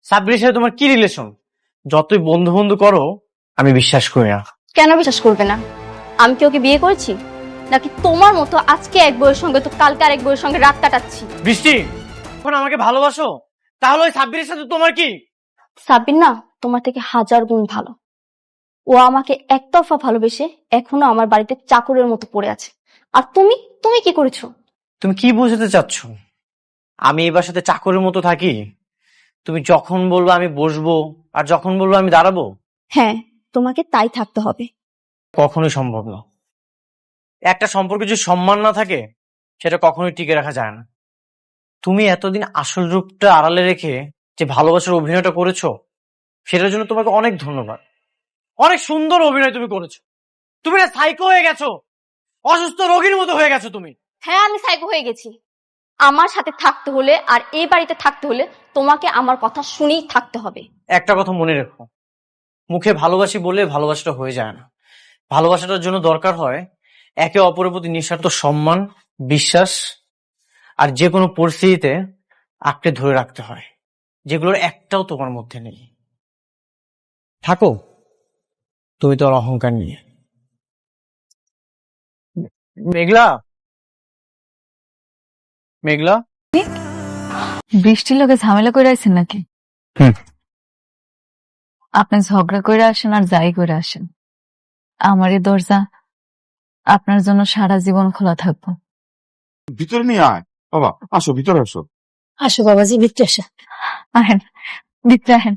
সাব্বিরের সাথে তোমার কি রিলেশন? যতই বন্ধু বন্ধু করো, আমি বিশ্বাস করি না। কেন বিশ্বাস করবে না? আমি কি ওকে বিয়ে করেছি? নাকি তোমার মতো আজকে এক বউয়ের সঙ্গে তো কালকে আরেক বউয়ের সঙ্গে রাত কাটাচ্ছি? বৃষ্টি, এখন আমাকে ভালোবাসো, তাহলে ওই সাব্বিরের সাথে তোমার কি? সাব্বির না তোমার থেকে 1000 গুণ ভালো। ও আমাকে একতরফা ভালোবেসে এখনো আমার বাড়িতে চাকরের মতো পড়ে আছে। আর তুমি তুমি কি করেছো? তুমি কি বোঝাতে চাচ্ছ? আমি এই বাসাতে চাকরের মতো থাকি? তুমি যখন বলবো আমি বসবো, আর যখন বলবো আমি দাঁড়াবো? হ্যাঁ, তোমাকে তাই থাকতে হবে। কখনোই সম্ভব না। একটা সম্পর্কে যদি সম্মান না থাকে, সেটা কখনোই টিকে রাখা যায় না। তুমি এতদিন আসল রূপটা আড়ালে রেখে যে ভালোবাসার অভিনয়টা করেছো, সেটার জন্য তোমাকে অনেক ধন্যবাদ। অনেক সুন্দর অভিনয় তুমি করেছো। তুমি না সাইকো হয়ে গেছো, অসুস্থ রোগীর মতো হয়ে গেছো তুমি। হ্যাঁ, আমি সাইকো হয়ে গেছি। আমার সাথে থাকতে হলে আর এই বাড়িতে থাকতে হলে তোমাকে আমার কথা শুনেই থাকতে হবে। একটা কথা মনে রেখো, মুখে ভালোবাসি বলে ভালোবাসাটা হয়ে যায় না। ভালোবাসাটার জন্য দরকার হয় একে অপরের প্রতি নিঃস্বার্থ সম্মান, বিশ্বাস, আর যে কোনো পরিস্থিতিতে আঁকড়ে ধরে রাখতে হয়, যেগুলোর একটাও তোমার মধ্যে নেই। থাকো তুমি তো অহংকার নিয়ে। মেঘলা, মেঘলা। বৃষ্টির লোকে ঝামেলা করে আছেন নাকি? হুম। আপনি ঝগড়া করে আসেন আর যাই করে আসেন, আমার এই দরজা আপনার জন্য সারা জীবন খোলা থাকবো। ভিতরে নিয়ে আয় বাবা, আসো ভিতরে আসো। আসো বাবাজি, ভিতরে আসো। আহেন, ভিতরে আহেন।